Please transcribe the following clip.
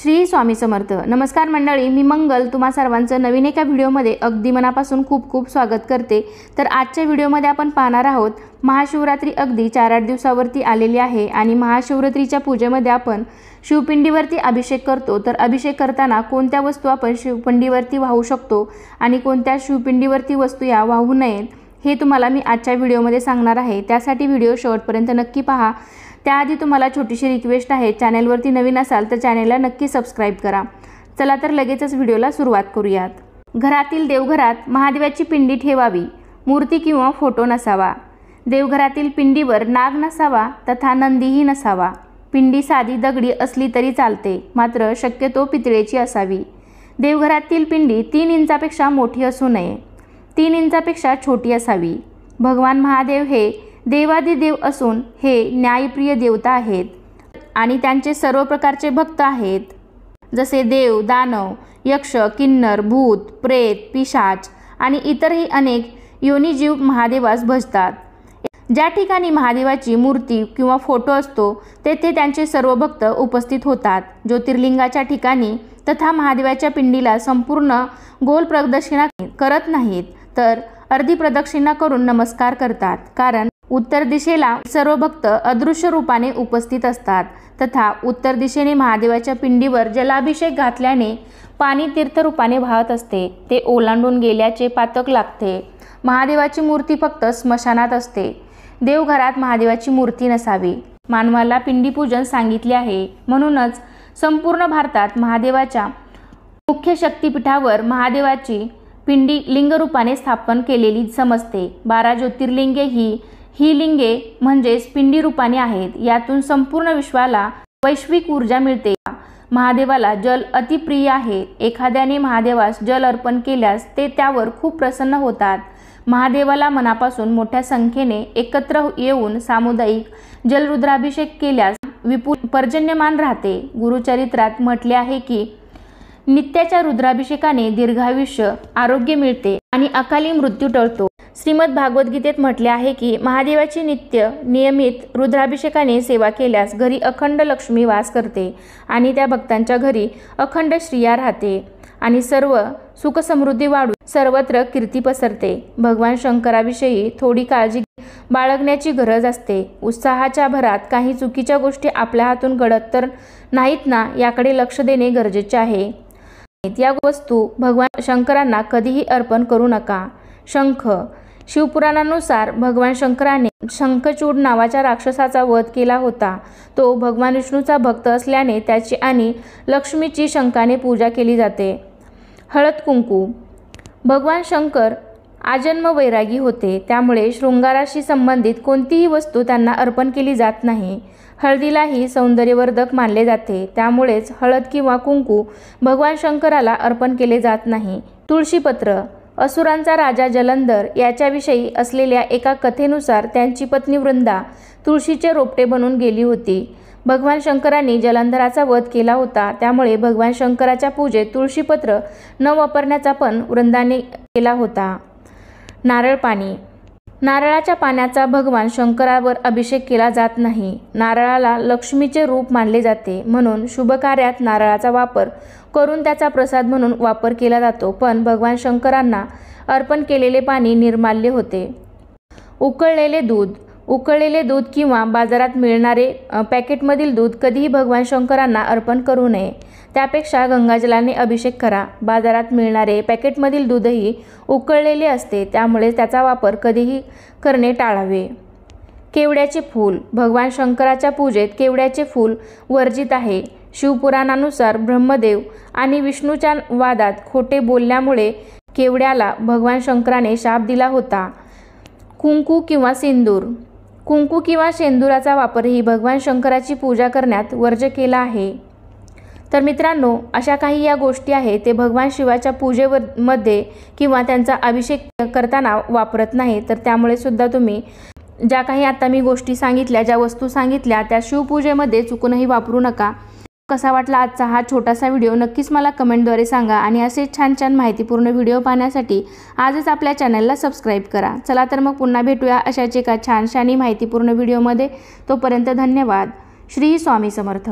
श्री स्वामी समर्थ। नमस्कार मंडळी, मी मंगल तुम्हा सर्वांचं नवीन एका व्हिडिओमध्ये अगदी मनापासून खूप खूप स्वागत करते। तर आजच्या व्हिडिओमध्ये आपण पाहणार आहोत महाशिवरात्री अगदी 4-8 दिवसावरती आलेली आहे आणि महाशिवरात्रीच्या पूजेमध्ये आपण शिवपिंडीवरती अभिषेक करतो। तर अभिषेक करताना कोणत्या वस्तू आपण शिवपिंडीवरती वाहू शकतो आणि कोणत्या शिवपिंडीवरती वस्तू या वाहू नयेत हे तुम्हाला मी आजच्या व्हिडिओमध्ये सांगणार आहे। त्यासाठी व्हिडिओ शेवटपर्यंत नक्की पहा। त्याआधी तुम्हाला छोटीशी रिक्वेस्ट आहे, चॅनलवरती नवीन असाल तर चॅनलला नक्की सबस्क्राइब करा। चला तर लगेचच व्हिडिओला सुरुवात करूयात। घरातील देवघरात महादेवाची पिंडी ठेवावी, मूर्ती किंवा फोटो नसावा। देवघरातील पिंडीवर नाग नसावा तथा नंदीही नसावा। पिंडी साधी दगडी असली तरी चालते, मात्र शक्यतो पितळेची असावी। देवघरातील पिंडी 3 इंचापेक्षा मोठी असू नये, 3 इंचापेक्षा छोटी असावी। भगवान महादेव हे देवादिदेव असून हे न्यायप्रिय देवता आहेत आणि त्यांचे सर्व प्रकारचे भक्त आहेत, जसे देव, दानव, यक्ष, किन्नर, भूत, प्रेत, पिशाच आणि इतरही अनेक योनिजीव महादेवास भजतात। ज्या ठिकाणी महादेवाची मूर्ती किंवा फोटो असतो तेथे त्यांचे सर्व भक्त उपस्थित होतात। ज्योतिर्लिंगाच्या ठिकाणी तथा महादेवाच्या पिंडीला संपूर्ण गोल प्रदक्षिणा करत नाहीत, तर अर्धी प्रदक्षिणा करून नमस्कार करतात, कारण उत्तर दिशेला सर्व भक्त अदृश्य रूपाने उपस्थित असतात तथा उत्तर दिशेने महादेवाच्या पिंडीवर जलाभिषेक घातल्याने पाणी तीर्थ रूपाने वाहत असते, ते ओलांडून गेल्याचे पातक लागते। महादेवाची मूर्ती फक्त स्मशानात असते। देवघरात महादेवाची मूर्ती नसावी। मानवाला पिंडीपूजन सांगितले आहे, म्हणूनच संपूर्ण भारतात महादेवाच्या मुख्य शक्तिपीठावर महादेवाची पिंडी लिंगरूपाने स्थापन केलेली समजते। 12 ज्योतिर्लिंगे ही लिंगे म्हणजेच पिंडी रूपाने आहेत। यातून संपूर्ण विश्वाला वैश्विक ऊर्जा मिळते। महादेवाला जल अतिप्रिय आहे। एखाद्याने महादेवास जल अर्पण केल्यास ते त्यावर खूप प्रसन्न होतात। महादेवाला मनापासून मोठ्या संख्येने एकत्र येऊन सामुदायिक जलरुद्राभिषेक केल्यास विपुल पर्जन्यमान राहते। गुरुचरित्रात म्हटले आहे की नित्याच्या रुद्राभिषेकाने दीर्घायुष्य, आरोग्य मिळते आणि अकाली मृत्यू टळतो। श्रीमद भागवद्गीतेत म्हटले आहे की महादेवाची नियमित रुद्राभिषेकाने सेवा केल्यास घरी अखंड लक्ष्मी वास करते आणि त्या भक्तांच्या घरी अखंड श्रिया राहते आणि सर्व सुख समृद्धी वाढून सर्वत्र कीर्ती पसरते। भगवान शंकराविषयी थोडी काळजी बाळगण्याची गरज असते। उत्साहाच्या भरात काही चुकीच्या गोष्टी आपल्या हातून घडत तर नाहीत ना, याकडे लक्ष देणे गरजेचे आहे। या वस्तू भगवान शंकरांना कधीही अर्पण करू नका। शंख। शिवपुराणानुसार भगवान शंकराने शंखचूड नावाच्या राक्षसाचा वध केला होता। तो भगवान विष्णूचा भक्त असल्याने त्याची आणि लक्ष्मीची शंखाने पूजा केली जाते। हळद कुंकू। भगवान शंकर आजन्म वैरागी होते, त्यामुळे शृंगाराशी संबंधित कोणतीही वस्तू त्यांना अर्पण केली जात नाही। हळदीलाही सौंदर्यवर्धक मानले जाते, त्यामुळेच हळद किंवा कुंकू भगवान शंकराला अर्पण केले जात नाही। तुळशीपत्र। असुरांचा राजा जलंधर याच्याविषयी असलेल्या एका कथेनुसार त्यांची पत्नी वृंदा तुळशीचे रोपटे बनून गेली होती। भगवान शंकरांनी जलंधराचा वध केला होता, त्यामुळे भगवान शंकराच्या पूजेत तुळशीपत्र न वापरण्याचा पण वृंदाने केला होता। नारळ पाणी। नारळाच्या पाण्याचा भगवान शंकरावर अभिषेक केला जात नाही। नारळाला लक्ष्मीचे रूप मानले जाते, म्हणून शुभ कार्यात नारळाचा वापर करून त्याचा प्रसाद म्हणून वापर केला जातो, पण भगवान शंकरांना अर्पण केलेले पाणी निर्माल्य होते। उकळलेले दूध। उकळलेले दूध किंवा बाजारात मिळणारे पॅकेटमधील दूध कधीही भगवान शंकरांना अर्पण करू नये, त्यापेक्षा गंगाजलाने अभिषेक करा। बाजारात मिळणारे पॅकेटमधील दूधही उकळलेले असते, त्यामुळे त्याचा वापर कधीही करणे टाळावे। केवड्याचे फूल। भगवान शंकराच्या पूजेत केवड्याचे फूल वर्जित आहे। शिवपुराणानुसार ब्रह्मदेव आणि विष्णूच्या वादात खोटे बोलल्यामुळे केवड्याला भगवान शंकराने शाप दिला होता। कुंकू किंवा सिंदूर। कुंकू किंवा शेंदुराचा वापरही भगवान शंकराची पूजा करण्यात वर्ज्य केला आहे। तर मित्रांनो, अशा काही या गोष्टी आहेत ते भगवान शिवाच्या पूजेमध्ये किंवा त्यांचा अभिषेक करताना वापरत नाही, तर त्यामुळे सुद्धा तुम्ही ज्या काही आता मी गोष्टी सांगितल्या, ज्या वस्तू सांगितल्या त्या शिवपूजेमध्ये चुकूनही वापरू नका। कसा वाटला आजचा हा छोटासा व्हिडिओ नक्कीच मला कमेंटद्वारे सांगा आणि असे छान छान माहितीपूर्ण व्हिडिओ पाहण्यासाठी आजच आपल्या चॅनलला सबस्क्राईब करा। चला तर मग पुन्हा भेटूया अशाच एका छानशा आणि माहितीपूर्ण व्हिडिओमध्ये। तोपर्यंत धन्यवाद। श्री स्वामी समर्थ।